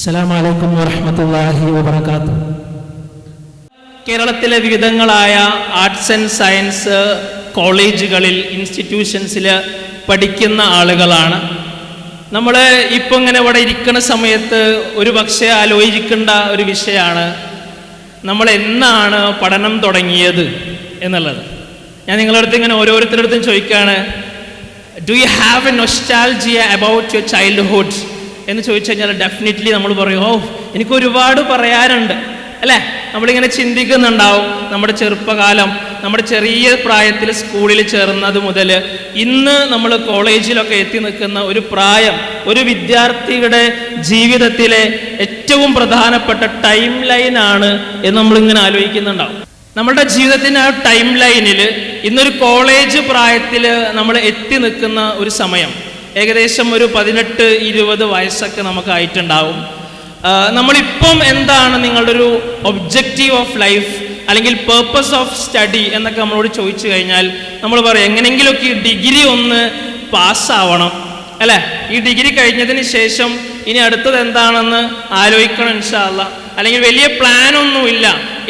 അസ്സലാമു അലൈക്കും വറഹ്മത്തുള്ളാഹി വബറകാതുഹു. കേരളത്തിലെ വിവിധങ്ങളായ ആർട്സ് ആൻഡ് സയൻസ് കോളേജുകളിൽ ഇൻസ്റ്റിറ്റ്യൂഷൻസിൽ പഠിക്കുന്ന ആളുകളാണ് നമ്മൾ. ഇപ്പം ഇങ്ങനെ ഇവിടെ ഇരിക്കുന്ന സമയത്ത് ഒരു പക്ഷേ ആലോചിക്കേണ്ട ഒരു വിഷയമാണ് നമ്മൾ എന്നാണ് പഠനം തുടങ്ങിയത് എന്നുള്ളത്. ഞാൻ നിങ്ങളുടെ അടുത്ത് ഇങ്ങനെ ഓരോരുത്തരുടെ അടുത്തും ചോദിക്കുകയാണ്, do you have A nostalgia about your childhood എന്ന് ചോദിച്ചു കഴിഞ്ഞാൽ ഡെഫിനറ്റ്ലി നമ്മൾ പറയും, ഓ എനിക്ക് ഒരുപാട് പറയാനുണ്ട് അല്ലേ. നമ്മളിങ്ങനെ ചിന്തിക്കുന്നുണ്ടാവും നമ്മുടെ ചെറുപ്പകാലം, നമ്മുടെ ചെറിയ പ്രായത്തിൽ സ്കൂളിൽ ചേർന്നത് മുതൽ ഇന്ന് നമ്മൾ കോളേജിലൊക്കെ എത്തി നിൽക്കുന്ന ഒരു പ്രായം, ഒരു വിദ്യാർത്ഥിയുടെ ജീവിതത്തിലെ ഏറ്റവും പ്രധാനപ്പെട്ട ടൈം ലൈനാണ് എന്ന് നമ്മളിങ്ങനെ ആലോചിക്കുന്നുണ്ടാവും. നമ്മുടെ ജീവിതത്തിൻ്റെ ആ ടൈം ലൈനിൽ ഇന്നൊരു കോളേജ് പ്രായത്തിൽ നമ്മൾ എത്തി നിൽക്കുന്ന ഒരു സമയം ഏകദേശം ഒരു 18-20 വയസ്സൊക്കെ നമുക്ക് ആയിട്ടുണ്ടാവും. നമ്മളിപ്പം എന്താണ് നിങ്ങളുടെ ഒരു ഒബ്ജക്റ്റീവ് ഓഫ് ലൈഫ് അല്ലെങ്കിൽ പേർപ്പസ് ഓഫ് സ്റ്റഡി എന്നൊക്കെ നമ്മളോട് ചോദിച്ചു കഴിഞ്ഞാൽ നമ്മൾ പറയും എങ്ങനെയെങ്കിലുമൊക്കെ ഈ ഡിഗ്രി ഒന്ന് പാസ്സാവണം അല്ലേ, ഈ ഡിഗ്രി കഴിഞ്ഞതിന് ശേഷം ഇനി അടുത്തത് എന്താണെന്ന് ആലോചിക്കണം ഇൻഷാ അല്ലാഹ്, അല്ലെങ്കിൽ വലിയ പ്ലാനൊന്നുമില്ല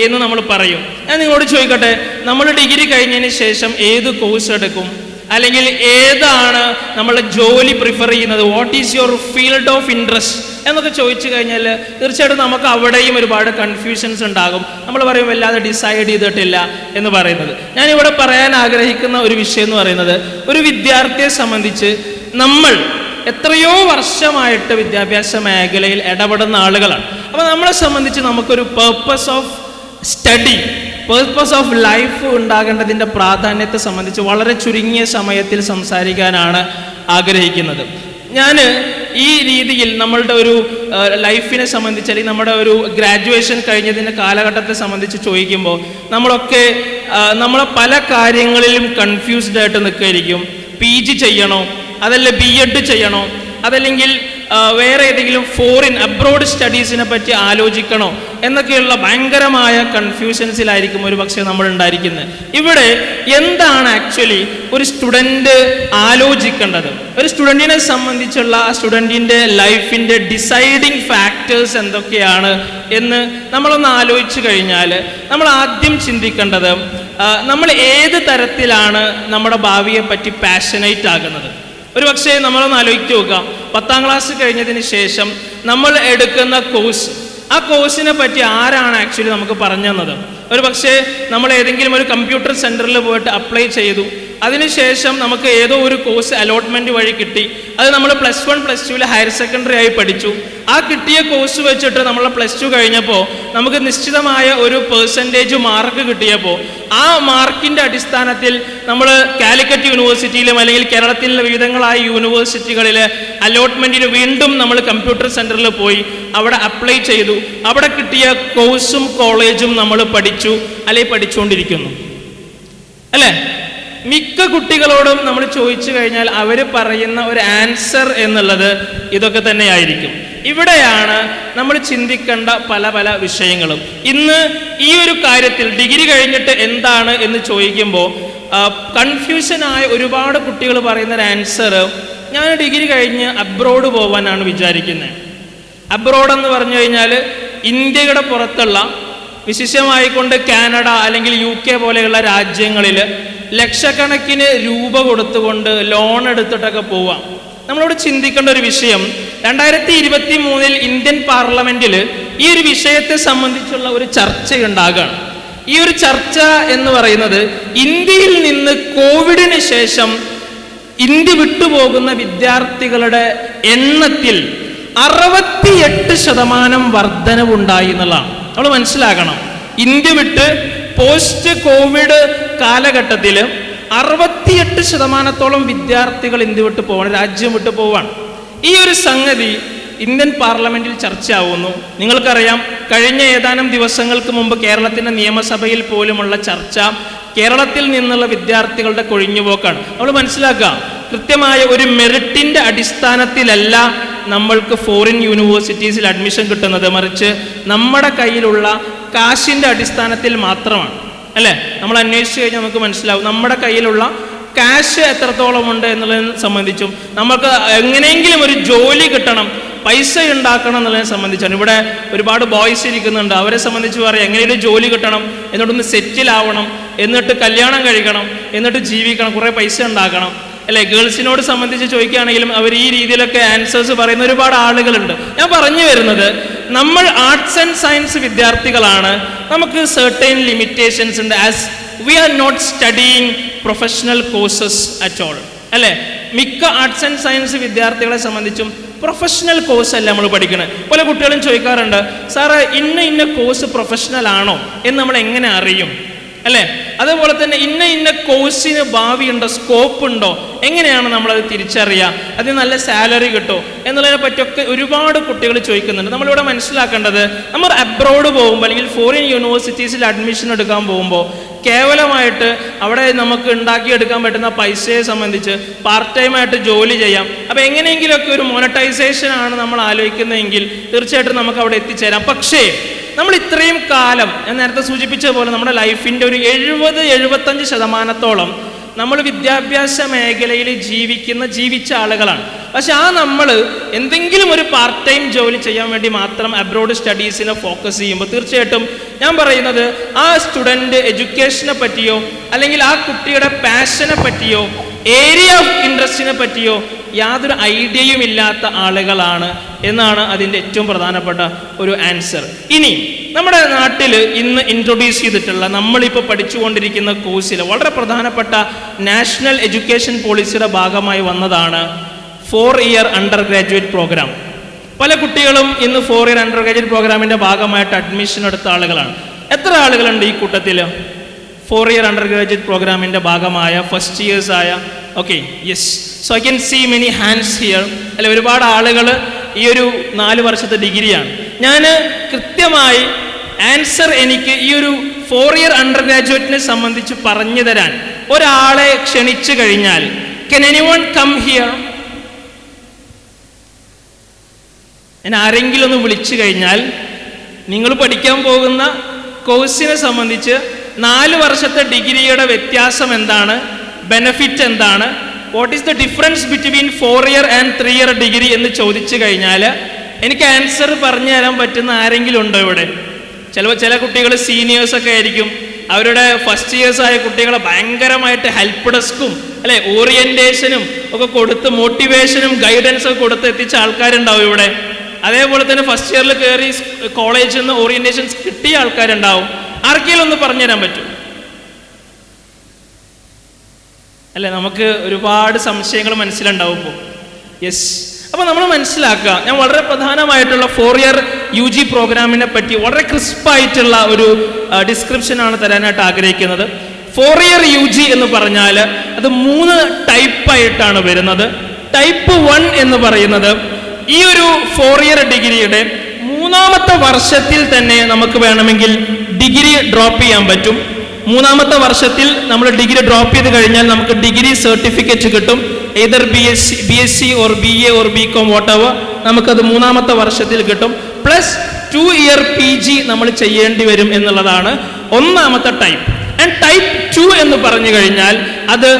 എന്ന് നമ്മൾ പറയും. ഞാൻ നിങ്ങളോട് ചോദിക്കട്ടെ, നമ്മൾ ഡിഗ്രി കഴിഞ്ഞതിന് ശേഷം ഏത് കോഴ്സ് എടുക്കും, അല്ലെങ്കിൽ ഏതാണ് നമ്മൾ ജോലി പ്രിഫർ ചെയ്യുന്നത്, what is your field of interest എന്നൊക്കെ ചോദിച്ചു കഴിഞ്ഞാൽ തീർച്ചയായിട്ടും നമുക്ക് അവിടെയും ഒരുപാട് കൺഫ്യൂഷൻസ് ഉണ്ടാകും. നമ്മൾ പറയും വല്ലാതെ ഡിസൈഡ് ചെയ്തിട്ടില്ല എന്ന് പറയുന്നത്. ഞാനിവിടെ പറയാൻ ആഗ്രഹിക്കുന്ന ഒരു വിഷയം എന്ന് പറയുന്നത്, ഒരു വിദ്യാർത്ഥിയെ സംബന്ധിച്ച് നമ്മൾ എത്രയോ വർഷമായിട്ട് വിദ്യാഭ്യാസ മേഖലയിൽ ഇടപെടുന്ന ആളുകളാണ്. അപ്പോൾ നമ്മളെ സംബന്ധിച്ച് നമുക്കൊരു purpose of study, purpose of life ഉണ്ടാകേണ്ടതിൻ്റെ പ്രാധാന്യത്തെ സംബന്ധിച്ച് വളരെ ചുരുങ്ങിയ സമയത്തിൽ സംസാരിക്കാനാണ് ആഗ്രഹിക്കുന്നത്. ഞാൻ ഈ രീതിയിൽ നമ്മളുടെ ഒരു ലൈഫിനെ സംബന്ധിച്ച് അല്ലെങ്കിൽ നമ്മുടെ ഒരു ഗ്രാജുവേഷൻ കഴിഞ്ഞതിൻ്റെ കാലഘട്ടത്തെ സംബന്ധിച്ച് ചോദിക്കുമ്പോൾ നമ്മൾ പല കാര്യങ്ങളിലും കൺഫ്യൂസ്ഡ് ആയിട്ട് നിൽക്കുകയായിരിക്കും. PG ചെയ്യണോ, അതല്ല BEd ചെയ്യണോ, അതല്ലെങ്കിൽ വേറെ ഏതെങ്കിലും അബ്രോഡ് സ്റ്റഡീസിനെ പറ്റി ആലോചിക്കണോ എന്നൊക്കെയുള്ള ഭയങ്കരമായ കൺഫ്യൂഷൻസിലായിരിക്കും ഒരു പക്ഷേ നമ്മൾ ഉണ്ടായിരിക്കുന്നത്. ഇവിടെ എന്താണ് ആക്ച്വലി ഒരു സ്റ്റുഡൻറ് ആലോചിക്കേണ്ടത്, ഒരു സ്റ്റുഡൻറ്റിനെ സംബന്ധിച്ചുള്ള ആ സ്റ്റുഡൻറ്റിൻ്റെ ലൈഫിൻ്റെ ഡിസൈഡിങ് ഫാക്ടേഴ്സ് എന്തൊക്കെയാണ് എന്ന് നമ്മളൊന്ന് ആലോചിച്ച് കഴിഞ്ഞാൽ നമ്മൾ ആദ്യം ചിന്തിക്കേണ്ടത് നമ്മൾ ഏത് തരത്തിലാണ് നമ്മുടെ ഭാവിയെ പറ്റി പാഷനേറ്റ് ആകുന്നത്. ഒരു പക്ഷേ നമ്മളൊന്ന് ആലോചിച്ച് നോക്കാം, 10ാം ക്ലാസ് കഴിഞ്ഞതിന് ശേഷം നമ്മൾ എടുക്കുന്ന കോഴ്സ്, ആ കോഴ്സിനെ പറ്റി ആരാണ് ആക്ച്വലി നമുക്ക് പറഞ്ഞു തന്നത്? ഒരു പക്ഷേ നമ്മൾ ഏതെങ്കിലും ഒരു കമ്പ്യൂട്ടർ സെൻറ്ററിൽ പോയിട്ട് അപ്ലൈ ചെയ്തു, അതിനുശേഷം നമുക്ക് ഏതോ ഒരു കോഴ്സ് അലോട്ട്മെൻറ്റ് വഴി കിട്ടി, അത് നമ്മൾ +1 +2 ഹയർ സെക്കൻഡറി ആയി പഠിച്ചു. ആ കിട്ടിയ കോഴ്സ് വെച്ചിട്ട് നമ്മൾ +2 കഴിഞ്ഞപ്പോൾ നമുക്ക് നിശ്ചിതമായ ഒരു പെർസെൻറ്റേജ് മാർക്ക് കിട്ടിയപ്പോൾ ആ മാർക്കിൻ്റെ അടിസ്ഥാനത്തിൽ നമ്മൾ കാലിക്കറ്റ് യൂണിവേഴ്സിറ്റിയിലും അല്ലെങ്കിൽ കേരളത്തിലെ വിവിധങ്ങളായ യൂണിവേഴ്സിറ്റികളിൽ അലോട്ട്മെൻറ്റിന് വീണ്ടും നമ്മൾ കമ്പ്യൂട്ടർ സെൻറ്ററിൽ പോയി അവിടെ അപ്ലൈ ചെയ്തു. അവിടെ കിട്ടിയ കോഴ്സും കോളേജും നമ്മൾ പഠിച്ചു അല്ലെങ്കിൽ പഠിച്ചുകൊണ്ടിരിക്കുന്നു അല്ലേ. മിക്ക കുട്ടികളോടും നമ്മൾ ചോദിച്ചു കഴിഞ്ഞാൽ അവർ പറയുന്ന ഒരു ആൻസർ എന്നുള്ളത് ഇതൊക്കെ തന്നെയായിരിക്കും. ഇവിടെയാണ് നമ്മൾ ചിന്തിക്കേണ്ട പല പല വിഷയങ്ങളും. ഇന്ന് ഈ ഒരു കാര്യത്തിൽ ഡിഗ്രി കഴിഞ്ഞിട്ട് എന്താണ് എന്ന് ചോദിക്കുമ്പോൾ കൺഫ്യൂഷനായ ഒരുപാട് കുട്ടികൾ പറയുന്ന ഒരു ആൻസർ, ഞാൻ ഡിഗ്രി കഴിഞ്ഞ് അബ്രോഡ് പോകാനാണ് വിചാരിക്കുന്നത്. അബ്രോഡ് എന്ന് പറഞ്ഞു കഴിഞ്ഞാൽ ഇന്ത്യയുടെ പുറത്തുള്ള, വിശേഷമായിക്കൊണ്ട് കാനഡ അല്ലെങ്കിൽ UK പോലെയുള്ള രാജ്യങ്ങളിൽ ലക്ഷക്കണക്കിന് രൂപ കൊടുത്തുകൊണ്ട് ലോൺ എടുത്തിട്ടൊക്കെ പോവാം. നമ്മളോട് ചിന്തിക്കേണ്ട ഒരു വിഷയം, 2023 ഇന്ത്യൻ പാർലമെന്റിൽ ഈ ഒരു വിഷയത്തെ സംബന്ധിച്ചുള്ള ഒരു ചർച്ചയുണ്ടാകുകയാണ്. ഈ ഒരു ചർച്ച എന്ന് പറയുന്നത് ഇന്ത്യയിൽ നിന്ന് കോവിഡിന് ശേഷം ഇന്ത്യ വിട്ടുപോകുന്ന വിദ്യാർത്ഥികളുടെ എണ്ണത്തിൽ 68% വർധനവുണ്ടായി എന്നുള്ളതാണ്. നമ്മൾ മനസ്സിലാക്കണം, ഇന്ത്യ വിട്ട് പോസ്റ്റ് കോവിഡ് കാലഘട്ടത്തിൽ 68% വിദ്യാർത്ഥികൾ ഇന്ത്യ വിട്ട് പോവാണ്, രാജ്യം വിട്ട് പോവാണ്. ഈ ഒരു സംഗതി ഇന്ത്യൻ പാർലമെന്റിൽ ചർച്ചയാവുന്നു. നിങ്ങൾക്കറിയാം, കഴിഞ്ഞ ഏതാനും ദിവസങ്ങൾക്ക് മുമ്പ് കേരളത്തിൻ്റെ നിയമസഭയിൽ പോലുമുള്ള ചർച്ച കേരളത്തിൽ നിന്നുള്ള വിദ്യാർത്ഥികളുടെ കൊഴിഞ്ഞുപോക്കാണ്. നമ്മൾ മനസ്സിലാക്കുക, കൃത്യമായ ഒരു മെറിറ്റിൻ്റെ അടിസ്ഥാനത്തിലല്ല നമ്മൾക്ക് ഫോറിൻ യൂണിവേഴ്സിറ്റീസിൽ അഡ്മിഷൻ കിട്ടുന്നത്, മറിച്ച് നമ്മുടെ കയ്യിലുള്ള കാശിൻ്റെ അടിസ്ഥാനത്തിൽ മാത്രമാണ് അല്ലേ. നമ്മൾ അന്വേഷിച്ച് കഴിഞ്ഞാൽ നമുക്ക് മനസ്സിലാവും നമ്മുടെ കയ്യിലുള്ള ക്യാഷ് എത്രത്തോളം ഉണ്ട് എന്നുള്ളതിനെ സംബന്ധിച്ചും നമുക്ക് എങ്ങനെയെങ്കിലും ഒരു ജോലി കിട്ടണം, പൈസ ഉണ്ടാക്കണം എന്നുള്ളതിനെ സംബന്ധിച്ചാണ്. ഇവിടെ ഒരുപാട് ബോയ്സ് ഇരിക്കുന്നുണ്ട്, അവരെ സംബന്ധിച്ച് പറയാം എങ്ങനെയൊരു ജോലി കിട്ടണം, എന്നിട്ടൊന്ന് സെറ്റിൽ ആവണം, എന്നിട്ട് കല്യാണം കഴിക്കണം, എന്നിട്ട് ജീവിക്കണം, കുറേ പൈസ ഉണ്ടാക്കണം അല്ലേ. ഗേൾസിനോട് സംബന്ധിച്ച് ചോദിക്കുകയാണെങ്കിലും അവർ ഈ രീതിയിലൊക്കെ ആൻസേഴ്സ് പറയുന്ന ഒരുപാട് ആളുകളുണ്ട്. ഞാൻ പറഞ്ഞു വരുന്നത്, നമ്മൾ ആർട്സ് ആൻഡ് സയൻസ് വിദ്യാർത്ഥികളാണ്, നമുക്ക് സർട്ടൈൻ ലിമിറ്റേഷൻസ് ഉണ്ട്. As we are not studying professional courses at all അല്ലേ. മിക്ക ആർട്സ് ആൻഡ് സയൻസ് വിദ്യാർത്ഥികളെ സംബന്ധിച്ചും പ്രൊഫഷണൽ കോഴ്സ് അല്ല നമ്മൾ പഠിക്കുന്നത്. പല കുട്ടികളും ചോദിക്കാറുണ്ട്, സാറ് ഇന്ന കോഴ്സ് പ്രൊഫഷണൽ ആണോ എന്ന് നമ്മൾ എങ്ങനെ അറിയും അല്ലേ. അതേപോലെ തന്നെ ഇന്ന കോഴ്സിന് ഭാവിയുണ്ടോ, സ്കോപ്പ് ഉണ്ടോ, എങ്ങനെയാണ് നമ്മളത് തിരിച്ചറിയുക, അതിന് നല്ല സാലറി കിട്ടുമോ എന്നുള്ളതിനെ പറ്റിയൊക്കെ ഒരുപാട് കുട്ടികൾ ചോദിക്കുന്നുണ്ട്. നമ്മളിവിടെ മനസ്സിലാക്കേണ്ടത്, നമ്മൾ അബ്രോഡ് പോകുമ്പോൾ അല്ലെങ്കിൽ ഫോറിൻ യൂണിവേഴ്സിറ്റീസിൽ അഡ്മിഷൻ എടുക്കാൻ പോകുമ്പോൾ കേവലമായിട്ട് അവിടെ നമുക്ക് ഉണ്ടാക്കിയെടുക്കാൻ പറ്റുന്ന പൈസയെ സംബന്ധിച്ച് പാർട്ട് ടൈമായിട്ട് ജോലി ചെയ്യാം. അപ്പോൾ എങ്ങനെയെങ്കിലുമൊക്കെ ഒരു മോണിറ്റൈസേഷൻ ആണ് നമ്മൾ ആലോചിക്കുന്നതെങ്കിൽ തീർച്ചയായിട്ടും നമുക്ക് അവിടെ എത്തിച്ചേരാം. പക്ഷേ നമ്മൾ ഇത്രയും കാലം ഞാൻ നേരത്തെ സൂചിപ്പിച്ച പോലെ നമ്മുടെ ലൈഫിൻ്റെ ഒരു 70-75% നമ്മൾ വിദ്യാഭ്യാസ മേഖലയിൽ ജീവിച്ച ആളുകളാണ്. പക്ഷെ നമ്മൾ എന്തെങ്കിലും ഒരു പാർട്ട് ടൈം ജോലി ചെയ്യാൻ വേണ്ടി മാത്രം അബ്രോഡ് സ്റ്റഡീസിനെ ഫോക്കസ് ചെയ്യുമ്പോൾ തീർച്ചയായിട്ടും ഞാൻ പറയുന്നത് ആ സ്റ്റുഡൻറ്റ് എഡ്യൂക്കേഷനെ പറ്റിയോ അല്ലെങ്കിൽ ആ കുട്ടിയുടെ പാഷനെ പറ്റിയോ ഏരിയ ഓഫ് ഇൻട്രസ്റ്റിനെ പറ്റിയോ യാതൊരു ഐഡിയയും ഇല്ലാത്ത ആളുകളാണ് എന്നാണ് അതിൻ്റെ ഏറ്റവും പ്രധാനപ്പെട്ട ഒരു ആൻസർ. ഇനി നമ്മുടെ നാട്ടിൽ ഇന്ന് ഇൻട്രൊഡ്യൂസ് ചെയ്തിട്ടുള്ള നമ്മളിപ്പോൾ പഠിച്ചുകൊണ്ടിരിക്കുന്ന കോഴ്സിൽ വളരെ പ്രധാനപ്പെട്ട നാഷണൽ എഡ്യൂക്കേഷൻ പോളിസിയുടെ ഭാഗമായി വന്നതാണ് 4 ഇയർ അണ്ടർ ഗ്രാജുവേറ്റ് പ്രോഗ്രാം. പല കുട്ടികളും ഇന്ന് 4 ഇയർ അണ്ടർ ഗ്രാജുവേറ്റ് പ്രോഗ്രാമിൻ്റെ ഭാഗമായിട്ട് അഡ്മിഷൻ എടുത്ത ആളുകളാണ്. എത്ര ആളുകളുണ്ട് ഈ കൂട്ടത്തിൽ 4 ഇയർ അണ്ടർ ഗ്രാജുവേറ്റ് പ്രോഗ്രാമിൻ്റെ ഭാഗമായ ഫസ്റ്റ് ഇയേഴ്സ് ആയ? Okay, yes. So I can see many hands here അല്ലെ. ഒരുപാട് ആളുകൾ ഈ ഒരു 4 വർഷത്തെ ഡിഗ്രിയാണ്. ഞാൻ കൃത്യമായി ആൻസർ എനിക്ക് ഈ ഒരു 4 ഇയർ അണ്ടർ ഗ്രാജുവേറ്റിനെ സംബന്ധിച്ച് പറഞ്ഞു തരാൻ ഒരാളെ ക്ഷണിച്ചു കഴിഞ്ഞാൽ, കെൻ എനിവൺ കം ഹിയർ? ഞാൻ ആരെങ്കിലും ഒന്ന് വിളിച്ചു കഴിഞ്ഞാൽ നിങ്ങൾ പഠിക്കാൻ പോകുന്ന കോഴ്സിനെ സംബന്ധിച്ച് 4 വർഷത്തെ ഡിഗ്രിയുടെ വ്യത്യാസം എന്താണ്, ബെനഫിറ്റ് എന്താണ്, what is the difference between 4 year and 3 year degree എന്ന് ചോദിച്ചു കഴിഞ്ഞാൽ എനിക്ക് ആൻസർ പറഞ്ഞു തരാൻ പറ്റുന്ന ആരെങ്കിലും ഉണ്ടോ ഇവിടെ? ചില കുട്ടികൾ സീനിയേഴ്സൊക്കെ ആയിരിക്കും. അവരുടെ ഫസ്റ്റ് ഇയേഴ്സ് ആയ കുട്ടികളെ ഭയങ്കരമായിട്ട് ഹെൽപ്പ് ഡെസ്കും അല്ലെ ഓറിയന്റേഷനും ഒക്കെ കൊടുത്ത് മോട്ടിവേഷനും ഗൈഡൻസും ഒക്കെ കൊടുത്ത് എത്തിച്ച ആൾക്കാരുണ്ടാവും ഇവിടെ. അതേപോലെ തന്നെ ഫസ്റ്റ് ഇയറിൽ കയറി കോളേജിൽ നിന്ന് ഓറിയന്റേഷൻസ് കിട്ടിയ ആൾക്കാരുണ്ടാവും. ആർക്കെങ്കിലും ഒന്ന് പറഞ്ഞുതരാൻ പറ്റും അല്ലെ? നമുക്ക് ഒരുപാട് സംശയങ്ങൾ മനസ്സിലുണ്ടാവും ഇപ്പോൾ. യെസ്. അപ്പോൾ നമ്മൾ മനസ്സിലാക്കുക, ഞാൻ വളരെ പ്രധാനമായിട്ടുള്ള 4 ഇയർ UG പ്രോഗ്രാമിനെ പറ്റി വളരെ ക്രിസ്പായിട്ടുള്ള ഒരു ഡിസ്ക്രിപ്ഷനാണ് തരാനായിട്ട് ആഗ്രഹിക്കുന്നത്. 4 ഇയർ UG എന്ന് പറഞ്ഞാൽ അത് 3 ടൈപ്പായിട്ടാണ് വരുന്നത്. ടൈപ്പ് 1 എന്ന് പറയുന്നത് ഈ ഒരു 4 ഇയർ ഡിഗ്രിയുടെ 3-ാമത്തെ വർഷത്തിൽ തന്നെ നമുക്ക് വേണമെങ്കിൽ ഡിഗ്രി ഡ്രോപ്പ് ചെയ്യാൻ പറ്റും. 3-ാമത്തെ വർഷത്തിൽ നമ്മൾ ഡിഗ്രി ഡ്രോപ്പ് ചെയ്ത് കഴിഞ്ഞാൽ നമുക്ക് ഡിഗ്രി സർട്ടിഫിക്കറ്റ് കിട്ടും. either BSc or BA or BCom whatever, നമുക്കത് 3-ാമത്തെ വർഷത്തിൽ കിട്ടും. പ്ലസ് 2 ഇയർ PG നമ്മൾ ചെയ്യേണ്ടി വരും എന്നുള്ളതാണ് 1-ാമത്തെ ടൈപ്പ്. ആൻഡ് ടൈപ്പ് 2 എന്ന് പറഞ്ഞു കഴിഞ്ഞാൽ അത്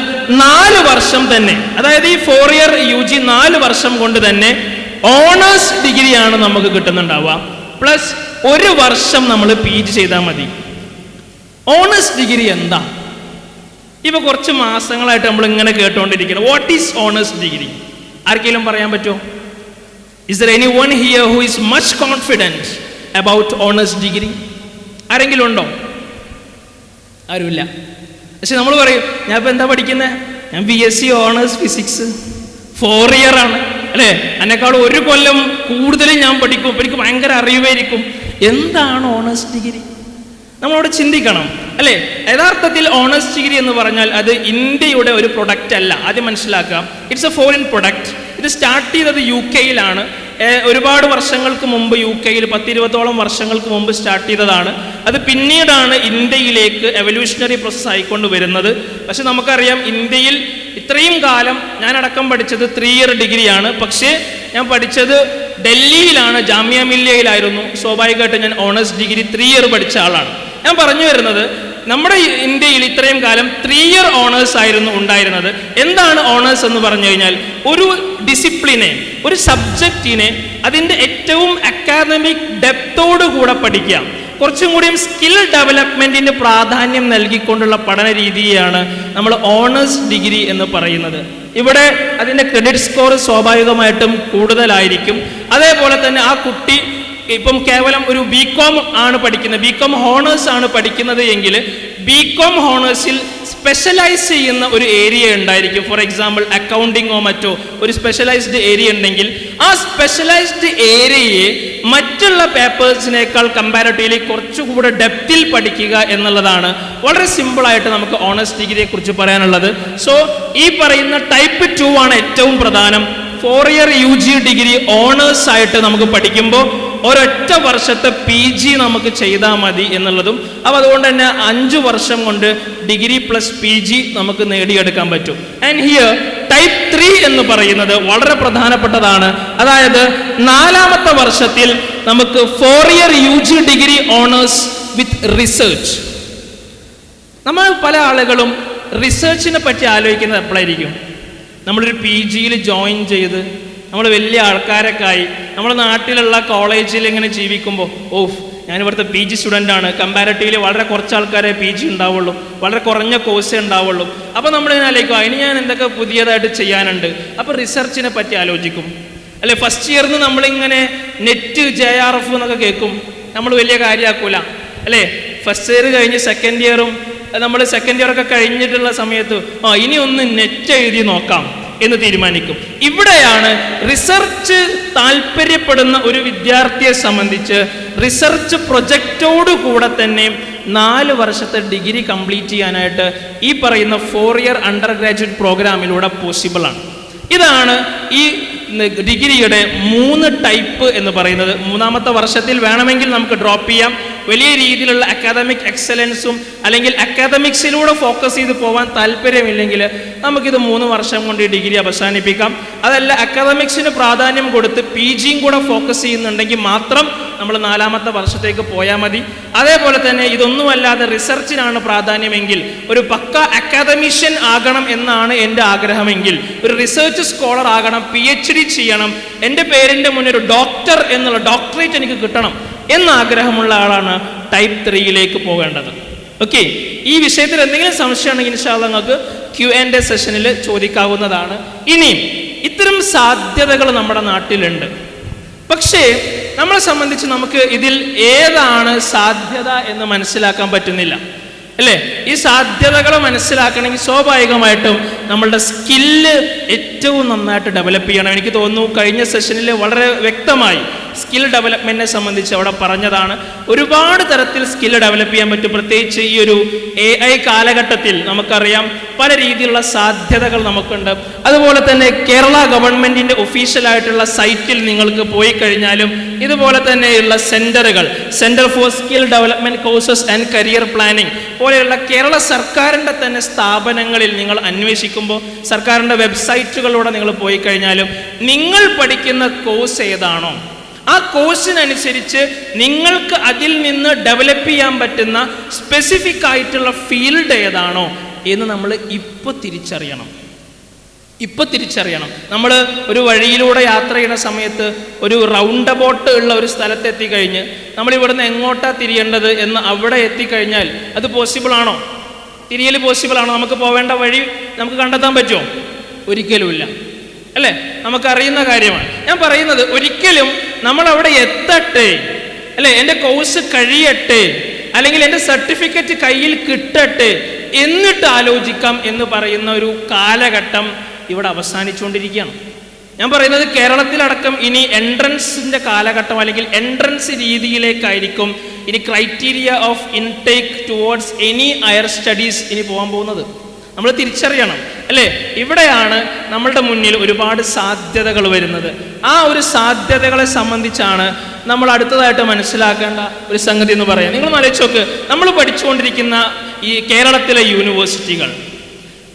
4 വർഷം തന്നെ, അതായത് ഈ 4 ഇയർ UG 4 വർഷം കൊണ്ട് തന്നെ ഓണേഴ്സ് ഡിഗ്രിയാണ് നമുക്ക് കിട്ടുന്നുണ്ടാവുക. പ്ലസ് 1 വർഷം നമ്മൾ PG ചെയ്താൽ മതി. ഓണേഴ്സ് ഡിഗ്രി എന്താ? ഇപ്പൊ കുറച്ച് മാസങ്ങളായിട്ട് നമ്മൾ ഇങ്ങനെ കേട്ടുകൊണ്ടിരിക്കണം, വാട്ട് ഈസ് ഓണേഴ്സ് ഡിഗ്രി? ആർക്കെങ്കിലും പറയാൻ പറ്റുമോ? Is there any one here who is much confident about honours degree? ആരെങ്കിലും ഉണ്ടോ? ആരുമില്ല. പക്ഷെ നമ്മൾ പറയും, ഞാൻ ഇപ്പൊ എന്താ പഠിക്കുന്നത്? ഞാൻ BSc ഓണേഴ്സ് ഫിസിക്സ് 4 ഇയർ ആണ് അല്ലേ, എന്നെക്കാൾ 1 കൊല്ലം കൂടുതലും ഞാൻ പഠിക്കും, എനിക്ക് ഭയങ്കര അറിവായിരിക്കും. എന്താണ് ഓണേഴ്സ് ഡിഗ്രി? നമ്മളോട് ചിന്തിക്കണം അല്ലേ. യഥാർത്ഥത്തിൽ ഓണേഴ്സ് ഡിഗ്രി എന്ന് പറഞ്ഞാൽ അത് ഇന്ത്യയുടെ ഒരു പ്രൊഡക്റ്റ് അല്ല, ആദ്യം മനസ്സിലാക്കാം. It's A foreign product. ഇത് സ്റ്റാർട്ട് ചെയ്തത് UK-യിലാണ്. ഒരുപാട് വർഷങ്ങൾക്ക് മുമ്പ് UK-യിൽ 10-20ഓളം വർഷങ്ങൾക്ക് മുമ്പ് സ്റ്റാർട്ട് ചെയ്തതാണ്. അത് പിന്നീടാണ് ഇന്ത്യയിലേക്ക് എവല്യൂഷണറി പ്രോസസ്സ് ആയിക്കൊണ്ട് വരുന്നത്. പക്ഷെ നമുക്കറിയാം, ഇന്ത്യയിൽ ഇത്രയും കാലം ഞാനടക്കം പഠിച്ചത് 3 ഇയർ ഡിഗ്രിയാണ്. പക്ഷേ ഞാൻ പഠിച്ചത് ഡൽഹിയിലാണ്, ജാമിയ മില്ലിയയിലായിരുന്നു. സ്വാഭാവികമായിട്ട് ഞാൻ ഓണേഴ്സ് ഡിഗ്രി 3 ഇയർ പഠിച്ച ആളാണ്. ഞാൻ പറഞ്ഞു വരുന്നത്, നമ്മുടെ ഇന്ത്യയിൽ ഇത്രയും കാലം 3 ഇയർ ഓണേഴ്സ് ആയിരുന്നു ഉണ്ടായിരുന്നത്. എന്താണ് ഓണേഴ്സ് എന്ന് പറഞ്ഞു കഴിഞ്ഞാൽ ഒരു ഡിസിപ്ലിനെ, ഒരു സബ്ജക്റ്റിനെ അതിൻ്റെ ഏറ്റവും അക്കാദമിക് ഡെപ്തോടുകൂടെ പഠിക്കുക, കുറച്ചും കൂടിയും സ്കിൽ ഡെവലപ്മെന്റിന് പ്രാധാന്യം നൽകിക്കൊണ്ടുള്ള പഠന രീതിയാണ് നമ്മൾ ഓണേഴ്സ് ഡിഗ്രി എന്ന് പറയുന്നത്. ഇവിടെ അതിൻ്റെ ക്രെഡിറ്റ് സ്കോർ സ്വാഭാവികമായിട്ടും കൂടുതലായിരിക്കും. അതേപോലെ തന്നെ ആ കുട്ടി ഇപ്പം കേവലം ഒരു ബികോം ആണ് പഠിക്കുന്നത്, ബികോം ഹോണേഴ്സ് ആണ് പഠിക്കുന്നത് എങ്കിൽ ബികോം ഹോണേഴ്സിൽ സ്പെഷ്യലൈസ് ചെയ്യുന്ന ഒരു ഏരിയ ഉണ്ടായിരിക്കും. ഫോർ എക്സാമ്പിൾ അക്കൗണ്ടിങ്ങോ മറ്റോ ഒരു സ്പെഷ്യലൈസ്ഡ് ഏരിയ ഉണ്ടെങ്കിൽ ആ സ്പെഷ്യലൈസ്ഡ് ഏരിയയെ മറ്റുള്ള പേപ്പേഴ്സിനേക്കാൾ കമ്പാരിറ്റീവ്ലി കുറച്ചുകൂടെ ഡെപ്തിൽ പഠിക്കുക എന്നുള്ളതാണ് വളരെ സിമ്പിളായിട്ട് നമുക്ക് ഓണേഴ്സ് ഡിഗ്രിയെ കുറിച്ച് പറയാനുള്ളത്. സോ ഈ പറയുന്ന ടൈപ്പ് 2 ആണ് ഏറ്റവും പ്രധാനം. 4 ഇയർ UG ഡിഗ്രി ഓണേഴ്സ് ആയിട്ട് നമുക്ക് പഠിക്കുമ്പോൾ ഒരൊറ്റ വർഷത്തെ PG നമുക്ക് ചെയ്താൽ മതി എന്നുള്ളതും, അപ്പോൾ അതുകൊണ്ട് തന്നെ 5 വർഷം കൊണ്ട് ഡിഗ്രി പ്ലസ് PG നമുക്ക് നേടിയെടുക്കാൻ പറ്റും. ആൻഡ് ഹിയർ ടൈപ്പ് 3 എന്ന് പറയുന്നത് വളരെ പ്രധാനപ്പെട്ടതാണ്. അതായത് 4ാമത്തെ വർഷത്തിൽ നമുക്ക് 4 year UG degree honours with research. നമ്മൾ പല ആളുകളും റിസർച്ചിനെ പറ്റി ആലോചിക്കുന്നത് എപ്പോഴായിരിക്കും? നമ്മളൊരു PGയിൽ ജോയിൻ ചെയ്ത് നമ്മൾ വലിയ ആൾക്കാരൊക്കെ ആയി നമ്മുടെ നാട്ടിലുള്ള കോളേജിൽ ഇങ്ങനെ ജീവിക്കുമ്പോൾ ഞാനിവിടുത്തെ PG സ്റ്റുഡൻ്റാണ്, കമ്പാരിറ്റീവ്ലി വളരെ കുറച്ച് ആൾക്കാരെ PG ഉണ്ടാവുള്ളൂ, വളരെ കുറഞ്ഞ കോഴ്സേ ഉണ്ടാവുള്ളൂ. അപ്പോൾ നമ്മളിങ്ങനെ ആലോചിക്കും അതിന് ഞാൻ എന്തൊക്കെ പുതിയതായിട്ട് ചെയ്യാനുണ്ട്. അപ്പോൾ റിസർച്ചിനെ പറ്റി ആലോചിക്കും അല്ലെ. ഫസ്റ്റ് ഇയറിന് നമ്മളിങ്ങനെ നെറ്റ് JRF എന്നൊക്കെ കേൾക്കും, നമ്മൾ വലിയ കാര്യമാക്കൂല അല്ലേ. ഫസ്റ്റ് ഇയർ കഴിഞ്ഞ് സെക്കൻഡ് ഇയറും നമ്മൾ സെക്കൻഡ് ഇയർ ഒക്കെ കഴിഞ്ഞിട്ടുള്ള സമയത്ത് ഇനി ഒന്ന് നെറ്റ് എഴുതി നോക്കാം എന്ന് തീരുമാനിക്കും. ഇവിടെയാണ് റിസർച്ച് താല്പര്യപ്പെടുന്ന ഒരു വിദ്യാർത്ഥിയെ സംബന്ധിച്ച് റിസർച്ച് പ്രൊജക്റ്റോട് കൂടെ തന്നെ 4 വർഷത്തെ ഡിഗ്രി കംപ്ലീറ്റ് ചെയ്യാനായിട്ട് ഈ പറയുന്ന 4 ഇയർ അണ്ടർ ഗ്രാജുവേറ്റ് പ്രോഗ്രാമിലൂടെ പോസിബിളാണ്. ഇതാണ് ഈ ഡിഗ്രിയുടെ 3 ടൈപ്പ് എന്ന് പറയുന്നത്. 3ാമത്തെ വർഷത്തിൽ വേണമെങ്കിൽ നമുക്ക് ഡ്രോപ്പ് ചെയ്യാം. വലിയ രീതിയിലുള്ള അക്കാദമിക് എക്സലൻസും അല്ലെങ്കിൽ അക്കാദമിക്സിലൂടെ ഫോക്കസ് ചെയ്ത് പോകാൻ താല്പര്യമില്ലെങ്കിൽ നമുക്കിത് 3 വർഷം കൊണ്ട് ഈ ഡിഗ്രി അവസാനിപ്പിക്കാം. അതല്ല അക്കാദമിക്സിന് പ്രാധാന്യം കൊടുത്ത് PGയും കൂടെ ഫോക്കസ് ചെയ്യുന്നുണ്ടെങ്കിൽ മാത്രം നമ്മൾ 4ാമത്തെ വർഷത്തേക്ക് പോയാൽ മതി. അതേപോലെ തന്നെ ഇതൊന്നുമല്ലാതെ റിസർച്ചിനാണ് പ്രാധാന്യമെങ്കിൽ, ഒരു പക്ക അക്കാദമിഷ്യൻ ആകണം എന്നാണ് എൻ്റെ ആഗ്രഹമെങ്കിൽ, ഒരു റിസർച്ച് സ്കോളർ ആകണം, PhD ചെയ്യണം, എൻ്റെ പേരിൻ്റെ മുന്നിൽ ഒരു ഡോക്ടർ എന്നുള്ള ഡോക്ടറേറ്റ് എനിക്ക് കിട്ടണം എന്നാഗ്രഹമുള്ള ആളാണ് ടൈപ്പ് 3യിലേക്ക് പോകേണ്ടത്. ഓക്കെ, ഈ വിഷയത്തിൽ എന്തെങ്കിലും സംശയം ഉണ്ടെങ്കിൽ ഇൻഷാ അല്ലാഹ് നിങ്ങൾക്ക് Q&A സെഷനിൽ ചോദിക്കാവുന്നതാണ്. ഇനിയും ഇത്തരം സാധ്യതകൾ നമ്മുടെ നാട്ടിലുണ്ട്. പക്ഷേ നമ്മളെ സംബന്ധിച്ച് നമുക്ക് ഇതിൽ ഏതാണ് സാധ്യത എന്ന് മനസ്സിലാക്കാൻ പറ്റുന്നില്ല അല്ലേ. ഈ സാധ്യതകൾ മനസ്സിലാക്കണമെങ്കിൽ സ്വാഭാവികമായിട്ടും നമ്മളുടെ സ്കില്ല് ഏറ്റവും നന്നായിട്ട് ഡെവലപ്പ് ചെയ്യണം. എനിക്ക് തോന്നുന്നു കഴിഞ്ഞ സെഷനിൽ വളരെ വ്യക്തമായി സ്കിൽ ഡെവലപ്മെൻറ്റിനെ സംബന്ധിച്ച് അവിടെ പറഞ്ഞതാണ്. ഒരുപാട് തരത്തിൽ സ്കില്ല് ഡെവലപ്പ് ചെയ്യാൻ പറ്റും. പ്രത്യേകിച്ച് ഈ ഒരു AI കാലഘട്ടത്തിൽ നമുക്കറിയാം പല രീതിയിലുള്ള സാധ്യതകൾ നമുക്കുണ്ട്. അതുപോലെ തന്നെ കേരള ഗവൺമെൻറ്റിൻ്റെ ഒഫീഷ്യലായിട്ടുള്ള സൈറ്റിൽ നിങ്ങൾക്ക് പോയി കഴിഞ്ഞാലും ഇതുപോലെ തന്നെയുള്ള സെൻറ്ററുകൾ, centre for skill development courses and career planning പോലെയുള്ള കേരള സർക്കാരിൻ്റെ തന്നെ സ്ഥാപനങ്ങളിൽ നിങ്ങൾ അന്വേഷിക്കുമ്പോൾ, സർക്കാരിൻ്റെ വെബ്സൈറ്റുകളിലൂടെ നിങ്ങൾ പോയി കഴിഞ്ഞാലും നിങ്ങൾ പഠിക്കുന്ന കോഴ്സ് ഏതാണോ ആ കോഴ്സിനനുസരിച്ച് നിങ്ങൾക്ക് അതിൽ നിന്ന് ഡെവലപ്പ് ചെയ്യാൻ പറ്റുന്ന സ്പെസിഫിക് ആയിട്ടുള്ള ഫീൽഡ് ഏതാണോ എന്ന് നമ്മൾ ഇപ്പോൾ തിരിച്ചറിയണം. നമ്മൾ ഒരു വഴിയിലൂടെ യാത്ര ചെയ്യുന്ന സമയത്ത് ഒരു റൗണ്ട് അബൌട്ട് ഉള്ള ഒരു സ്ഥലത്തെത്തി കഴിഞ്ഞ് നമ്മൾ ഇവിടുന്ന് എങ്ങോട്ടാണ് തിരിയേണ്ടത് എന്ന് അവിടെ എത്തിക്കഴിഞ്ഞാൽ അത് പോസിബിളാണോ? തിരിയൽ പോസിബിളാണോ? നമുക്ക് പോവേണ്ട വഴി നമുക്ക് കണ്ടെത്താൻ പറ്റുമോ? ഒരിക്കലുമില്ല അല്ലേ. നമുക്കറിയുന്ന കാര്യമാണ് ഞാൻ പറയുന്നത്. ഒരിക്കലും നമ്മൾ അവിടെ എത്തട്ടെ അല്ലേ, എൻ്റെ കോഴ്സ് കഴിയട്ടെ, അല്ലെങ്കിൽ എൻ്റെ സർട്ടിഫിക്കറ്റ് കയ്യിൽ കിട്ടട്ടെ എന്നിട്ട് ആലോചിക്കാം എന്ന് പറയുന്ന ഒരു കാലഘട്ടം ഇവിടെ അവസാനിച്ചുകൊണ്ടിരിക്കുകയാണ്. ഞാൻ പറയുന്നത് കേരളത്തിലടക്കം ഇനി എൻട്രൻസിൻ്റെ കാലഘട്ടം അല്ലെങ്കിൽ എൻട്രൻസ് രീതിയിലേക്കായിരിക്കും ഇനി criteria of intake towards any higher studies ഇനി പോകാൻ പോകുന്നത്. നമ്മൾ തിരിച്ചറിയണം അല്ലേ. ഇവിടെയാണ് നമ്മളുടെ മുന്നിൽ ഒരുപാട് സാധ്യതകൾ വരുന്നത്. ആ ഒരു സാധ്യതകളെ സംബന്ധിച്ചാണ് നമ്മൾ അടുത്തതായിട്ട് മനസ്സിലാക്കേണ്ട ഒരു സംഗതി എന്ന് പറയാം. നിങ്ങൾ ആലോചിച്ച് നോക്ക്, നമ്മൾ പഠിച്ചുകൊണ്ടിരിക്കുന്ന ഈ കേരളത്തിലെ യൂണിവേഴ്സിറ്റികൾ,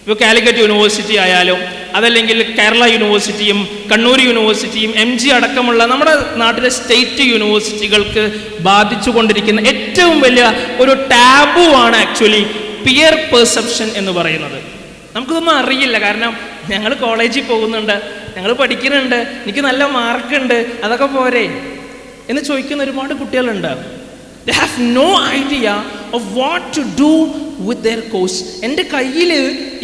ഇപ്പോൾ കാലിക്കറ്റ് യൂണിവേഴ്സിറ്റി ആയാലും അതല്ലെങ്കിൽ കേരള യൂണിവേഴ്സിറ്റിയും കണ്ണൂർ യൂണിവേഴ്സിറ്റിയും MG അടക്കമുള്ള നമ്മുടെ നാട്ടിലെ സ്റ്റേറ്റ് യൂണിവേഴ്സിറ്റികൾക്ക് ബാധിച്ചുകൊണ്ടിരിക്കുന്ന ഏറ്റവും വലിയ ഒരു ടാബു ആണ് ആക്ച്വലി പിയർ പെർസെപ്ഷൻ എന്ന് പറയുന്നത്. നമുക്കിതൊന്നും അറിയില്ല. കാരണം ഞങ്ങൾ കോളേജിൽ പോകുന്നുണ്ട്, ഞങ്ങൾ പഠിക്കുന്നുണ്ട്, എനിക്ക് നല്ല മാർക്കുണ്ട്, അതൊക്കെ പോരെ എന്ന് ചോദിക്കുന്ന ഒരുപാട് കുട്ടികളുണ്ട്. They have no idea of what to do with their course. എൻ്റെ കയ്യിൽ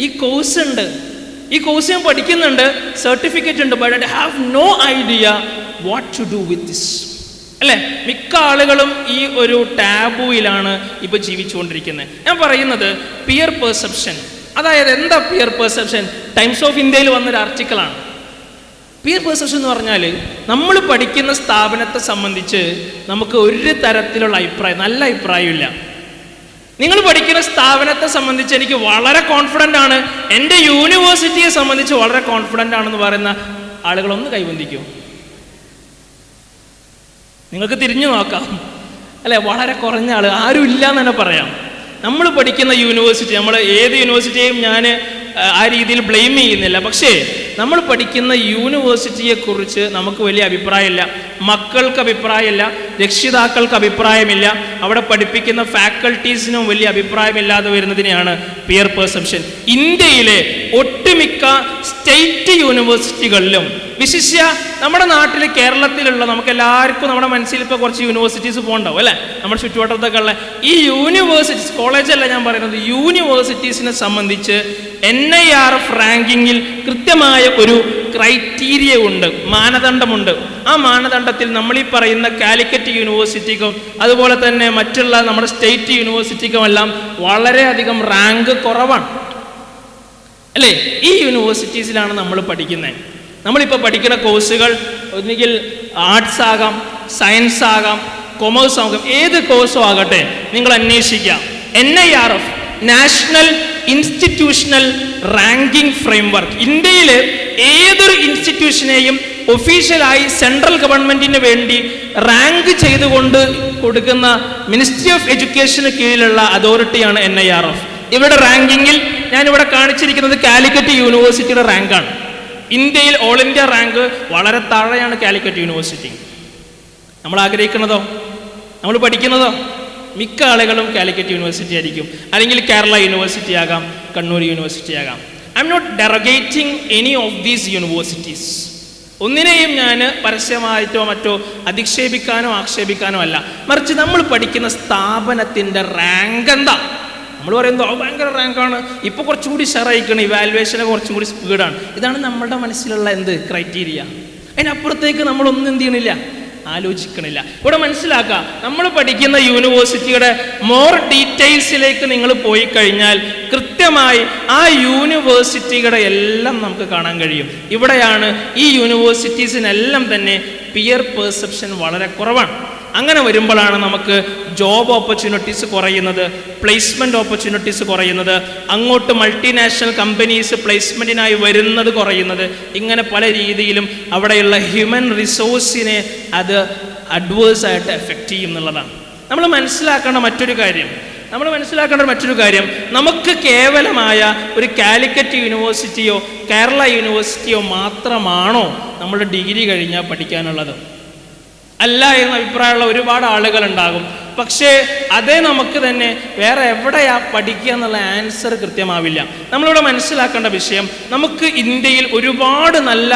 ഈ കോഴ്സ് ഉണ്ട്, ഈ കോഴ്സ് ഞാൻ പഠിക്കുന്നുണ്ട്, സർട്ടിഫിക്കറ്റ് ഉണ്ട്, but I have no idea what to do with this. അല്ലേ? മിക്ക ആളുകളും ഈ ഒരു ടാബുയിലാണ് ഇപ്പോൾ ജീവിച്ചുകൊണ്ടിരിക്കുന്നത്. ഞാൻ പറയുന്നത് പിയർ പെർസെപ്ഷൻ. അതായത് എന്താ പിയർ പെർസെപ്ഷൻ? ടൈംസ് ഓഫ് ഇന്ത്യയിൽ വന്നൊരു ആർട്ടിക്കിളാണ്. പിയർ പെർസെപ്ഷൻ എന്ന് പറഞ്ഞാൽ നമ്മൾ പഠിക്കുന്ന സ്ഥാപനത്തെ സംബന്ധിച്ച് നമുക്ക് ഒരു തരത്തിലുള്ള അഭിപ്രായം, നല്ല അഭിപ്രായമില്ല. നിങ്ങൾ പഠിക്കുന്ന സ്ഥാപനത്തെ സംബന്ധിച്ച് എനിക്ക് വളരെ കോൺഫിഡൻ്റ് ആണ്, എൻ്റെ യൂണിവേഴ്സിറ്റിയെ സംബന്ധിച്ച് വളരെ കോൺഫിഡൻ്റ് ആണെന്ന് പറയുന്ന ആളുകളൊന്ന് കൈവന്തിക്കും. നിങ്ങൾക്ക് തിരിഞ്ഞു നോക്കാം, അല്ലെ? വളരെ കുറഞ്ഞ ആൾ, ആരും ഇല്ല എന്ന് തന്നെ പറയാം. നമ്മൾ പഠിക്കുന്ന യൂണിവേഴ്സിറ്റി, നമ്മൾ ഏത് യൂണിവേഴ്സിറ്റിയെയും ഞാൻ ആ രീതിയിൽ ബ്ലെയിം ചെയ്യുന്നില്ല. പക്ഷേ നമ്മൾ പഠിക്കുന്ന യൂണിവേഴ്സിറ്റിയെക്കുറിച്ച് നമുക്ക് വലിയ അഭിപ്രായമില്ല, മക്കൾക്ക് അഭിപ്രായമില്ല, രക്ഷിതാക്കൾക്ക് അഭിപ്രായമില്ല, അവിടെ പഠിപ്പിക്കുന്ന ഫാക്കൽറ്റീസിനും വലിയ അഭിപ്രായമില്ലാതെ വരുന്നതിനെയാണ് പിയർ പെർസെപ്ഷൻ. ഇന്ത്യയിലെ ഒട്ടുമിക്ക സ്റ്റേറ്റ് യൂണിവേഴ്സിറ്റികളിലും, വിശിഷ്യ നമ്മുടെ നാട്ടിൽ കേരളത്തിലുള്ള നമുക്ക് എല്ലാവർക്കും നമ്മുടെ മനസ്സിൽ ഇപ്പോൾ കുറച്ച് യൂണിവേഴ്സിറ്റീസ് പോകണ്ടാവും, അല്ലേ? നമ്മുടെ ചുറ്റുവട്ടത്തൊക്കെ ഉള്ള ഈ യൂണിവേഴ്സിറ്റീസ്, കോളേജല്ല ഞാൻ പറയുന്നത്, യൂണിവേഴ്സിറ്റീസിനെ സംബന്ധിച്ച് NIRF റാങ്കിങ്ങിൽ കൃത്യമായ ഒരു ക്രൈറ്റീരിയ ഉണ്ട്, മാനദണ്ഡമുണ്ട്. ആ മാനദണ്ഡത്തിൽ നമ്മൾ ഈ പറയുന്ന കാലിക്കറ്റ് യൂണിവേഴ്സിറ്റിക്കും അതുപോലെ തന്നെ മറ്റുള്ള നമ്മുടെ സ്റ്റേറ്റ് യൂണിവേഴ്സിറ്റിക്കും എല്ലാം വളരെയധികം റാങ്ക് കുറവാണ്, അല്ലേ? ഈ യൂണിവേഴ്സിറ്റീസിലാണ് നമ്മൾ പഠിക്കുന്നത്. നമ്മളിപ്പോൾ പഠിക്കുന്ന കോഴ്സുകൾ ഒന്നുകിൽ ആർട്സ് ആകാം, സയൻസ് ആകാം, കൊമേഴ്സ് ആകാം, ഏത് കോഴ്സും ആകട്ടെ, നിങ്ങൾ അന്വേഷിക്കാം. NIRF national institutional ranking framework, ഇന്ത്യയിൽ ഏതൊരു ഇൻസ്റ്റിറ്റ്യൂഷനെയും ഒഫീഷ്യലായി സെൻട്രൽ ഗവൺമെന്റിന് വേണ്ടി റാങ്ക് ചെയ്തുകൊണ്ട് കൊടുക്കുന്ന മിനിസ്ട്രി ഓഫ് എഡ്യൂക്കേഷന് കീഴിലുള്ള അതോറിറ്റിയാണ് NIRF. ഇവിടെ റാങ്കിങ്ങിൽ ഞാനിവിടെ കാണിച്ചിരിക്കുന്നത് കാലിക്കറ്റ് യൂണിവേഴ്സിറ്റിയുടെ റാങ്കാണ്. ഇന്ത്യയിൽ ഓൾ ഇന്ത്യ റാങ്ക് വളരെ താഴെയാണ് കാലിക്കറ്റ് യൂണിവേഴ്സിറ്റി. നമ്മൾ ആഗ്രഹിക്കുന്നതോ, നമ്മൾ പഠിക്കുന്നതോ മിക്ക ആളുകളും കാലിക്കറ്റ് യൂണിവേഴ്സിറ്റി ആയിരിക്കും, അല്ലെങ്കിൽ കേരള യൂണിവേഴ്സിറ്റി ആകാം, കണ്ണൂർ യൂണിവേഴ്സിറ്റി ആകാം. I am not derogating any of these universities. ഒന്നിനെയും ഞാൻ പരസ്യമായിട്ടോ മറ്റോ അധിക്ഷേപിക്കാനോ ആക്ഷേപിക്കാനോ അല്ല, മറിച്ച് നമ്മൾ പഠിക്കുന്ന സ്ഥാപനത്തിൻ്റെ റാങ്ക് എന്താ. നമ്മൾ പറയുന്നത് ഭയങ്കര റാങ്കാണ്, ഇപ്പോൾ കുറച്ചുകൂടി ഷെയറായിക്കണം, ഇവാലുവേഷനെ കുറച്ചും കൂടി സ്പീഡാണ്. ഇതാണ് നമ്മുടെ മനസ്സിലുള്ള എന്ത് ക്രൈറ്റീരിയ. അതിനപ്പുറത്തേക്ക് നമ്മളൊന്നും എന്ത് ചെയ്യണില്ല, ആലോചിക്കണില്ല. ഇവിടെ മനസ്സിലാക്കുക, നമ്മൾ പഠിക്കുന്ന യൂണിവേഴ്സിറ്റിയുടെ മോർ ഡീറ്റെയിൽസിലേക്ക് നിങ്ങൾ പോയി കഴിഞ്ഞാൽ കൃത്യമായി ആ യൂണിവേഴ്സിറ്റിയുടെ എല്ലാം നമുക്ക് കാണാൻ കഴിയും. ഇവിടെയാണ് ഈ യൂണിവേഴ്സിറ്റീസിനെല്ലാം തന്നെ പിയർ പെർസെപ്ഷൻ വളരെ കുറവാണ്. അങ്ങനെ വരുമ്പോഴാണ് നമുക്ക് ജോബ് ഓപ്പർച്യൂണിറ്റീസ് കുറയുന്നത്, പ്ലേസ്മെൻറ്റ് ഓപ്പർച്യൂണിറ്റീസ് കുറയുന്നത്, അങ്ങോട്ട് മൾട്ടിനാഷണൽ കമ്പനീസ് പ്ലേസ്മെൻറ്റിനായി വരുന്നത് കുറയുന്നത്. ഇങ്ങനെ പല രീതിയിലും അവിടെയുള്ള ഹ്യൂമൻ റിസോഴ്സിനെ അത് അഡ്വേഴ്സായിട്ട് എഫക്റ്റ് ചെയ്യും എന്നുള്ളതാണ് നമ്മൾ മനസ്സിലാക്കേണ്ട മറ്റൊരു കാര്യം. നമുക്ക് കേവലമായ ഒരു കാലിക്കറ്റ് യൂണിവേഴ്സിറ്റിയോ കേരള യൂണിവേഴ്സിറ്റിയോ മാത്രമാണോ നമ്മുടെ ഡിഗ്രി കഴിഞ്ഞാൽ പഠിക്കാനുള്ളത്? അല്ല എന്ന അഭിപ്രായമുള്ള ഒരുപാട് ആളുകളുണ്ടാകും. പക്ഷേ അതേ നമുക്ക് തന്നെ വേറെ എവിടെയാ പഠിക്കുക എന്നുള്ള ആൻസർ കൃത്യമാവില്ല. നമ്മളിവിടെ മനസ്സിലാക്കേണ്ട വിഷയം, നമുക്ക് ഇന്ത്യയിൽ ഒരുപാട് നല്ല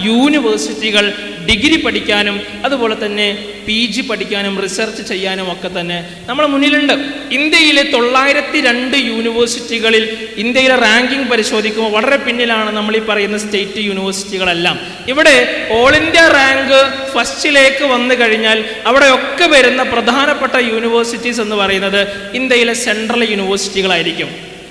യൂണിവേഴ്സിറ്റികൾ ഡിഗ്രി പഠിക്കാനും അതുപോലെ തന്നെ PG പഠിക്കാനും റിസർച്ച് ചെയ്യാനും ഒക്കെ തന്നെ നമ്മുടെ മുന്നിലുണ്ട്. ഇന്ത്യയിലെ 902 യൂണിവേഴ്സിറ്റികളിൽ ഇന്ത്യയിലെ റാങ്കിങ് പരിശോധിക്കുമ്പോൾ വളരെ പിന്നിലാണ് നമ്മൾ ഈ പറയുന്ന സ്റ്റേറ്റ് യൂണിവേഴ്സിറ്റികളെല്ലാം. ഇവിടെ ഓൾ ഇന്ത്യ റാങ്ക് ഫസ്റ്റിലേക്ക് വന്നു കഴിഞ്ഞാൽ അവിടെയൊക്കെ വരുന്ന പ്രധാനപ്പെട്ട യൂണിവേഴ്സിറ്റീസ് എന്ന് പറയുന്നത് ഇന്ത്യയിലെ സെൻട്രൽ യൂണിവേഴ്സിറ്റികളായിരിക്കും.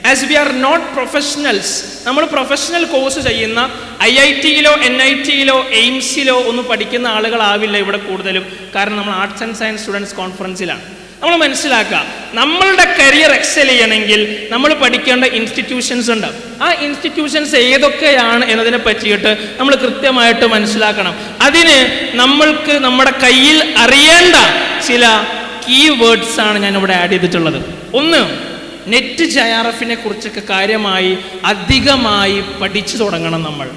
As we are not professionals, നമ്മൾ പ്രൊഫഷണൽ കോഴ്സ് ചെയ്യുന്ന IIT-യിലോ NIT-യിലോ എയിംസിലോ ഒന്നും പഠിക്കുന്ന ആളുകളാവില്ല ഇവിടെ കൂടുതലും. കാരണം നമ്മൾ ആർട്സ് ആൻഡ് സയൻസ് സ്റ്റുഡൻസ് കോൺഫറൻസിലാണ്. നമ്മൾ മനസ്സിലാക്കുക, നമ്മളുടെ കരിയർ എക്സൽ ചെയ്യണമെങ്കിൽ നമ്മൾ പഠിക്കേണ്ട ഇൻസ്റ്റിറ്റ്യൂഷൻസ് ഉണ്ട്. ആ ഇൻസ്റ്റിറ്റ്യൂഷൻസ് ഏതൊക്കെയാണ് എന്നതിനെ പറ്റിയിട്ട് നമ്മൾ കൃത്യമായിട്ട് മനസ്സിലാക്കണം. അതിന് നമ്മൾക്ക് നമ്മുടെ കയ്യിൽ അറിയേണ്ട ചില കീവേഡ്സാണ് ഞാനിവിടെ ആഡ് ചെയ്തിട്ടുള്ളത്. ഒന്ന്, NET JRF കുറിച്ചൊക്കെ കാര്യമായി അധികമായി പഠിച്ചു തുടങ്ങണം നമ്മൾ.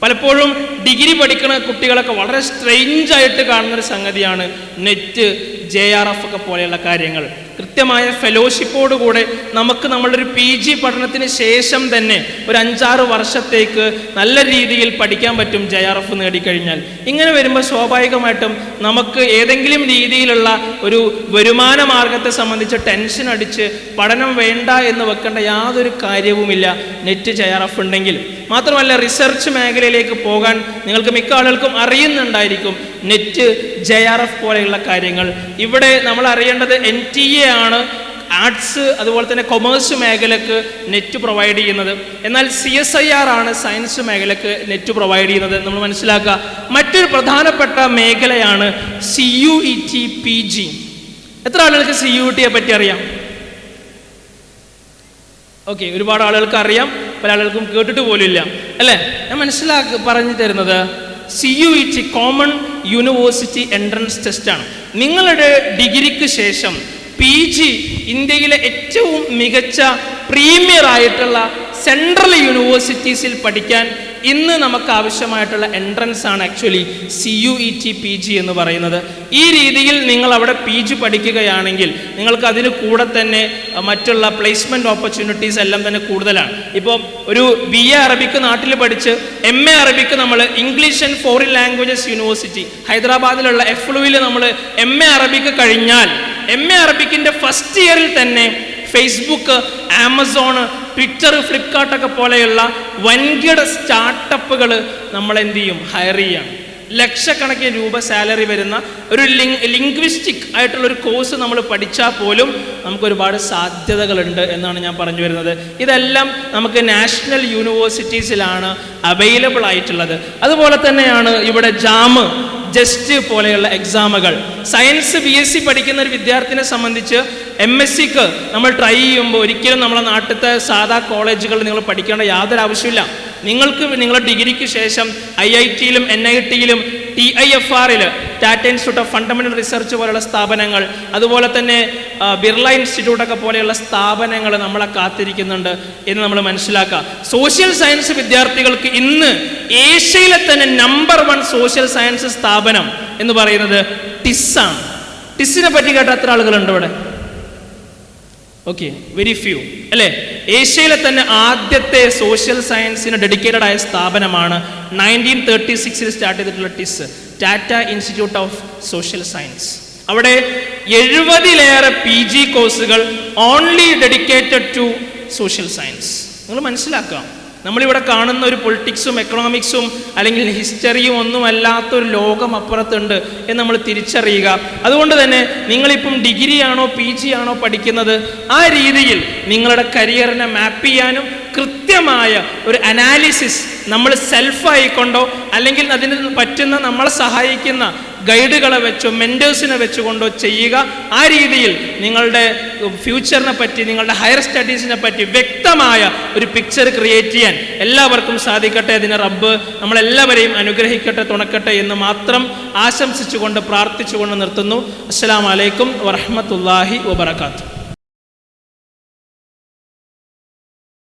പലപ്പോഴും ഡിഗ്രി പഠിക്കുന്ന കുട്ടികളൊക്കെ വളരെ സ്ട്രെയിഞ്ചായിട്ട് കാണുന്നൊരു സംഗതിയാണ് നെറ്റ്, JRF ഒക്കെ പോലെയുള്ള കാര്യങ്ങൾ. കൃത്യമായ ഫെലോഷിപ്പോടുകൂടെ നമുക്ക് നമ്മളുടെ ഒരു PG പഠനത്തിന് ശേഷം തന്നെ ഒരു 5-6 വർഷത്തേക്ക് നല്ല രീതിയിൽ പഠിക്കാൻ പറ്റും JRF നേടിക്കഴിഞ്ഞാൽ. ഇങ്ങനെ വരുമ്പോൾ സ്വാഭാവികമായിട്ടും നമുക്ക് ഏതെങ്കിലും രീതിയിലുള്ള ഒരു വരുമാന മാർഗത്തെ സംബന്ധിച്ച് ടെൻഷൻ അടിച്ച് പഠനം വേണ്ട എന്ന് വെക്കേണ്ട യാതൊരു കാര്യവുമില്ല നെറ്റ് JRF ഉണ്ടെങ്കിൽ. മാത്രമല്ല റിസർച്ച് മേഖലയിലേക്ക് പോകാൻ നിങ്ങൾക്ക് മിക്ക ആളുകൾക്കും അറിയുന്നുണ്ടായിരിക്കും നെറ്റ്, JRF പോലെയുള്ള കാര്യങ്ങൾ. ഇവിടെ നമ്മൾ അറിയേണ്ടത് NTA ആണ് ആർട്സ് അതുപോലെ തന്നെ കൊമേഴ്സ് മേഖലക്ക് നെറ്റ് പ്രൊവൈഡ് ചെയ്യുന്നത്. എന്നാൽ CSIR ആണ് സയൻസ് മേഖലക്ക് നെറ്റ് പ്രൊവൈഡ് ചെയ്യുന്നത്. നമ്മൾ മനസ്സിലാക്കുക. മറ്റൊരു പ്രധാനപ്പെട്ട മേഖലയാണ് CUET PG. എത്ര ആളുകൾക്ക് CUET പറ്റി അറിയാം? ഓക്കെ, ഒരുപാട് ആളുകൾക്ക് അറിയാം, പല ആളുകൾക്കും കേട്ടിട്ട് പോലും ഇല്ല അല്ലേ? ഞാൻ പറഞ്ഞു തരുന്നത് CUET common university entrance test ആണ്. നിങ്ങളുടെ ഡിഗ്രിക്ക് ശേഷം PG ഇന്ത്യയിലെ ഏറ്റവും മികച്ച പ്രീമിയർ ആയിട്ടുള്ള സെൻട്രൽ യൂണിവേഴ്സിറ്റീസിൽ പഠിക്കാൻ ഇന്ന് നമുക്ക് ആവശ്യമായിട്ടുള്ള എൻട്രൻസ് ആണ് ആക്ച്വലി CUET PG എന്ന് പറയുന്നത്. ഈ രീതിയിൽ നിങ്ങൾ അവിടെ PG പഠിക്കുകയാണെങ്കിൽ നിങ്ങൾക്ക് അതിന് കൂടെ തന്നെ മറ്റുള്ള പ്ലേസ്മെൻറ്റ് ഓപ്പർച്യൂണിറ്റീസ് എല്ലാം തന്നെ കൂടുതലാണ്. ഇപ്പോൾ ഒരു BA അറബിക്ക് നാട്ടിൽ പഠിച്ച് MA അറബിക്ക് നമ്മൾ English and foreign languages university ഹൈദരാബാദിലുള്ള FLUവിൽ നമ്മൾ MA അറബിക്ക് കഴിഞ്ഞാൽ MA അറബിക്കിൻ്റെ ഫസ്റ്റ് ഇയറിൽ തന്നെ ഫേസ്ബുക്ക്, ആമസോൺ, ട്വിറ്റർ, ഫ്ലിപ്കാർട്ട് ഒക്കെ പോലെയുള്ള വൻകിട സ്റ്റാർട്ടപ്പുകൾ നമ്മൾ എന്ത് ചെയ്യും? ഹയർ ചെയ്യണം. ലക്ഷക്കണക്കിന് രൂപ സാലറി വരുന്ന ഒരു ലിംഗ്വിസ്റ്റിക് ആയിട്ടുള്ളൊരു കോഴ്സ് നമ്മൾ പഠിച്ചാൽ പോലും നമുക്ക് ഒരുപാട് സാധ്യതകളുണ്ട് എന്നാണ് ഞാൻ പറഞ്ഞു വരുന്നത്. ഇതെല്ലാം നമുക്ക് നാഷണൽ യൂണിവേഴ്സിറ്റീസിലാണ് അവൈലബിൾ ആയിട്ടുള്ളത്. അതുപോലെ തന്നെയാണ് ഇവിടെ ജാമ്, ജസ്റ്റ് പോലെയുള്ള എക്സാമുകൾ. സയൻസ് BSc പഠിക്കുന്ന ഒരു വിദ്യാർത്ഥിനെ സംബന്ധിച്ച് MScക്ക് നമ്മൾ ട്രൈ ചെയ്യുമ്പോൾ ഒരിക്കലും നമ്മളെ നാട്ടിലത്തെ സാധാ കോളേജുകളിൽ നിങ്ങൾ പഠിക്കേണ്ട യാതൊരു ആവശ്യമില്ല. നിങ്ങൾക്ക് നിങ്ങളുടെ ഡിഗ്രിക്ക് ശേഷം IITയിലും NITയിലും TIFRൽ Tata institute of fundamental research പോലെയുള്ള സ്ഥാപനങ്ങൾ, അതുപോലെ തന്നെ ബിർള ഇൻസ്റ്റിറ്റ്യൂട്ടൊക്കെ പോലെയുള്ള സ്ഥാപനങ്ങൾ നമ്മളെ കാത്തിരിക്കുന്നുണ്ട് എന്ന് നമ്മൾ മനസ്സിലാക്കുക. സോഷ്യൽ സയൻസ് വിദ്യാർത്ഥികൾക്ക് ഇന്ന് ഏഷ്യയിലെ തന്നെ നമ്പർ 1 സോഷ്യൽ സയൻസ് സ്ഥാപനം എന്ന് പറയുന്നത് TISS ആണ്. TISSനെ പറ്റി കേട്ട എത്ര ആളുകളുണ്ട് ഇവിടെ? ഓക്കെ, വെരി ഫ്യൂ അല്ലേ? ഏഷ്യയിലെ തന്നെ ആദ്യത്തെ സോഷ്യൽ സയൻസിന് ഡെഡിക്കേറ്റഡ് ആയ സ്ഥാപനമാണ് 1936 സ്റ്റാർട്ട് ചെയ്തിട്ടുള്ള TISS, Tata institute of social science. അവിടെ 70-ലേറെ PG കോഴ്സുകൾ only dedicated to social science. നിങ്ങൾ മനസ്സിലാക്കാം, നമ്മളിവിടെ കാണുന്ന ഒരു പൊളിറ്റിക്സും എക്കണോമിക്സും അല്ലെങ്കിൽ ഹിസ്റ്ററിയും ഒന്നുമല്ലാത്തൊരു ലോകം അപ്പുറത്തുണ്ട് എന്ന് നമ്മൾ തിരിച്ചറിയുക. അതുകൊണ്ട് തന്നെ നിങ്ങളിപ്പം ഡിഗ്രി ആണോ PG ആണോ പഠിക്കുന്നത്, ആ രീതിയിൽ നിങ്ങളുടെ കരിയറിനെ മാപ്പ് ചെയ്യാനും കൃത്യമായ ഒരു അനാലിസിസ് നമ്മൾ സെൽഫായിക്കൊണ്ടോ അല്ലെങ്കിൽ അതിന് പറ്റുന്ന നമ്മളെ സഹായിക്കുന്ന ഗൈഡുകളെ വെച്ചോ മെൻറ്റേഴ്സിനെ വെച്ചുകൊണ്ടോ ചെയ്യുക. ആ രീതിയിൽ നിങ്ങളുടെ ഫ്യൂച്ചറിനെ പറ്റി, നിങ്ങളുടെ ഹയർ സ്റ്റഡീസിനെ പറ്റി വ്യക്തമായ ഒരു പിക്ചർ ക്രിയേറ്റ് ചെയ്യാൻ എല്ലാവർക്കും സാധിക്കട്ടെ. അതിന് റബ്ബ് നമ്മളെല്ലാവരെയും അനുഗ്രഹിക്കട്ടെ, തുണക്കട്ടെ എന്ന് മാത്രം ആശംസിച്ചുകൊണ്ട് പ്രാർത്ഥിച്ചുകൊണ്ട് നിർത്തുന്നു. അസ്സലാമു അലൈക്കും വറഹ്മത്തുള്ളാഹി വബറകാതുഹു.